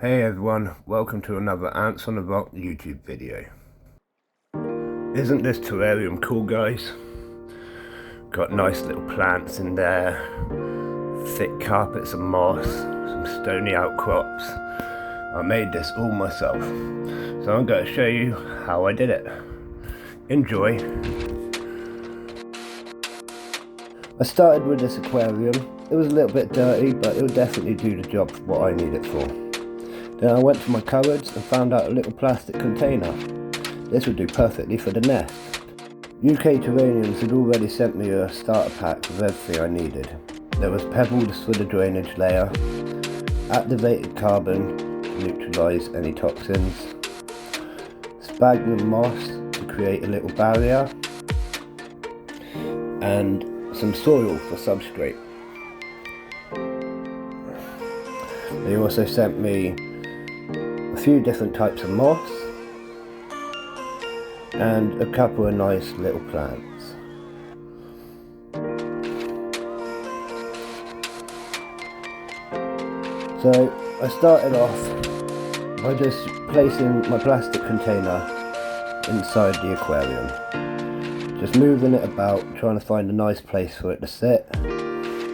Hey everyone, welcome to another Ants on the Rock YouTube video. Isn't this terrarium cool, guys? Got nice little plants in there, thick carpets of moss, some stony outcrops. I made this all myself, so I'm going to show you how I did it. Enjoy! I started with this aquarium. It was a little bit dirty, but it will definitely do the job for what I need it for. Then I went to my cupboards and found out a little plastic container. This would do perfectly for the nest. UK Terrariums had already sent me a starter pack with everything I needed. There was pebbles for the drainage layer, activated carbon to neutralise any toxins, sphagnum moss to create a little barrier, and some soil for substrate. They also sent me a few different types of moss and a couple of nice little plants. So I started off by just placing my plastic container inside the aquarium, just moving it about, trying to find a nice place for it to sit,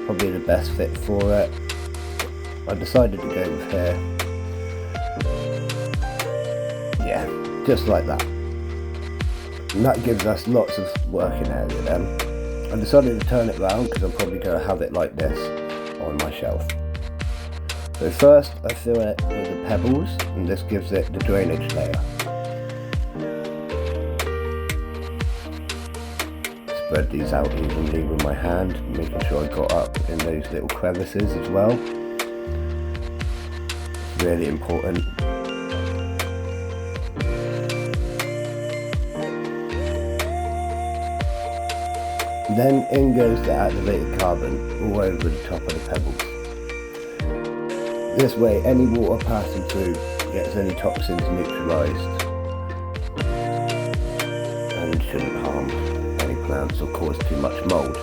probably the best fit for it. I decided to go with here. Yeah, just like that. And that gives us lots of working area then. I decided to turn it around because I'm probably going to have it like this on my shelf. So first I fill it with the pebbles, and this gives it the drainage layer. Spread these out evenly with my hand, making sure I got up in those little crevices as well. It's really important. Then in goes the activated carbon all over the top of the pebbles. This way any water passing through gets any toxins neutralised and shouldn't harm any plants or cause too much mould.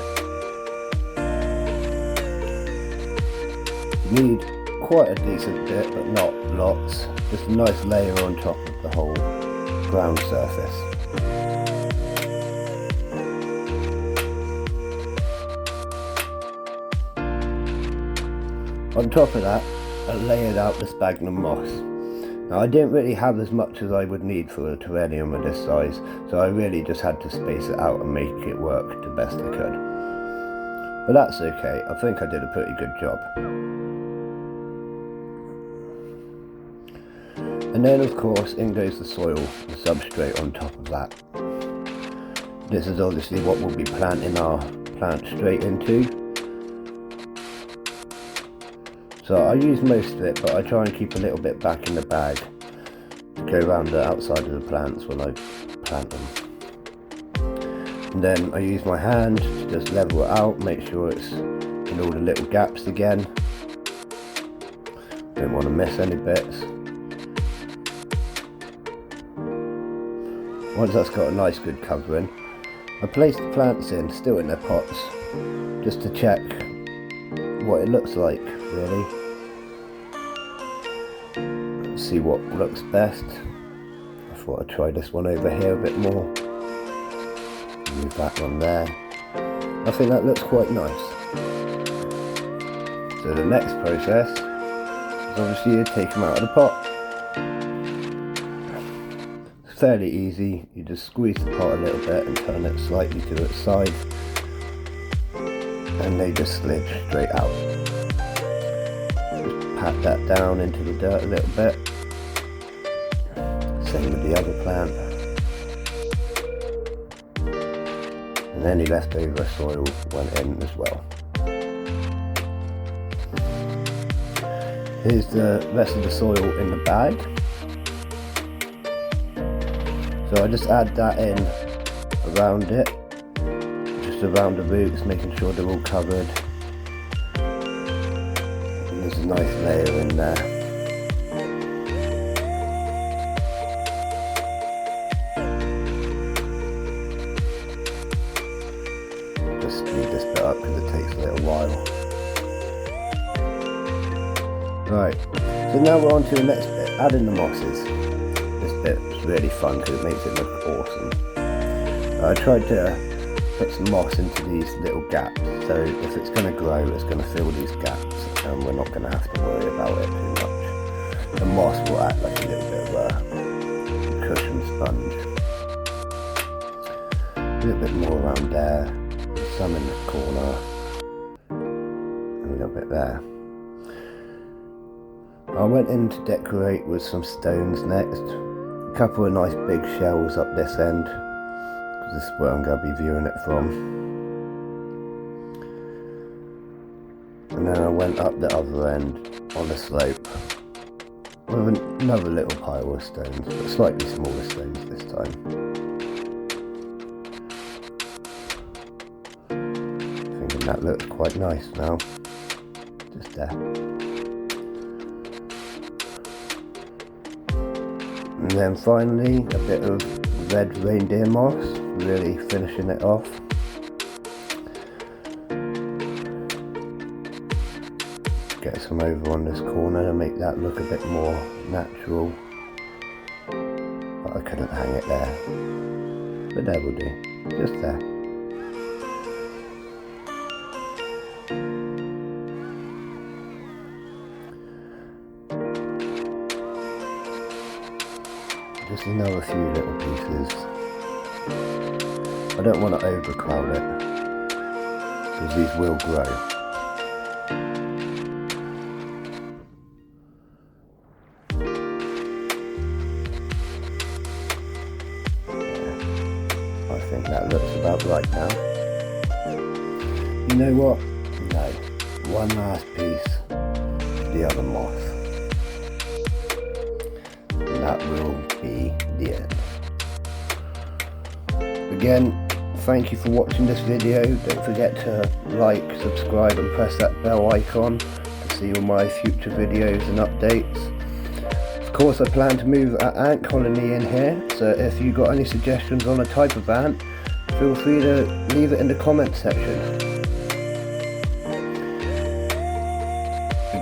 You need quite a decent bit, but not lots. Just a nice layer on top of the whole ground surface. On top of that, I layered out the sphagnum moss. Now I didn't really have as much as I would need for a terrarium of this size, so I really just had to space it out and make it work the best I could. But that's okay, I think I did a pretty good job. And then of course in goes the soil and substrate on top of that. This is obviously what we'll be planting our plant straight into. So I use most of it, but I try and keep a little bit back in the bag to go around the outside of the plants when I plant them. And then I use my hand to just level it out, make sure it's in all the little gaps again. Don't want to miss any bits. Once that's got a nice good covering, I place the plants in, still in their pots, just to check what it looks like, really. See what looks best. I thought I'd try this one over here a bit more. Move that one there. I think that looks quite nice. So the next process is obviously you take them out of the pot. It's fairly easy. You just squeeze the pot a little bit and turn it slightly to its side, and they just slid straight out. Just pat that down into the dirt a little bit. Same with the other plant. And any leftover soil went in as well. Here's the rest of the soil in the bag. So I just add that in around it. Just around the roots, making sure they're all covered. And there's a nice layer in there. Just speed this bit up because it takes a little while. Right, So now we're on to the next bit, adding the mosses. This bit's really fun because it makes it look awesome. I tried to put some moss into these little gaps, so if it's going to grow, it's going to fill these gaps, and we're not going to have to worry about it too much. The moss will act like a little bit of a cushion sponge. A little bit more around there, some in the corner, and a little bit there. I went in to decorate with some stones next. A couple of nice big shells up this end, because this is where I'm going to be viewing it from. And then I went up the other end on the slope with another little pile of stones, but slightly smaller stones this time. Thinking that looks quite nice now, just there. And then finally a bit of red reindeer moss, really finishing it off. Get some over on this corner to make that look a bit more natural. But I couldn't hang it there. But that will do, just there. Just another few little pieces. I don't want to overcrowd it, because these will grow. I think that looks about right now. You know what? No. One last piece of the other moss. That will be the end. Again, thank you for watching this video. Don't forget to like, subscribe and press that bell icon to see all my future videos and updates. Of course, I plan to move an ant colony in here, so if you've got any suggestions on a type of ant, feel free to leave it in the comments section.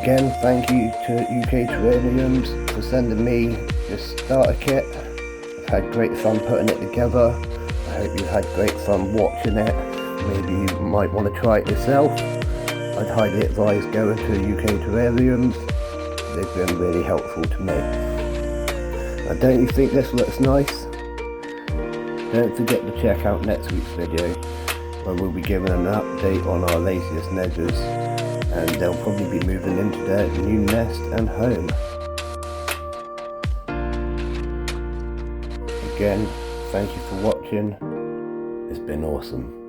Again, thank you to UK Terrariums for sending me this starter kit. I've had great fun putting it together. I hope you've had great fun watching it. Maybe you might want to try it yourself. I'd highly advise going to UK Terrariums. They've been really helpful to me. Now, don't you think this looks nice? Don't forget to check out next week's video, where we'll be giving an update on our laziest measures, and they'll probably be moving into their new nest and home. Again, thank you for watching. It's been awesome.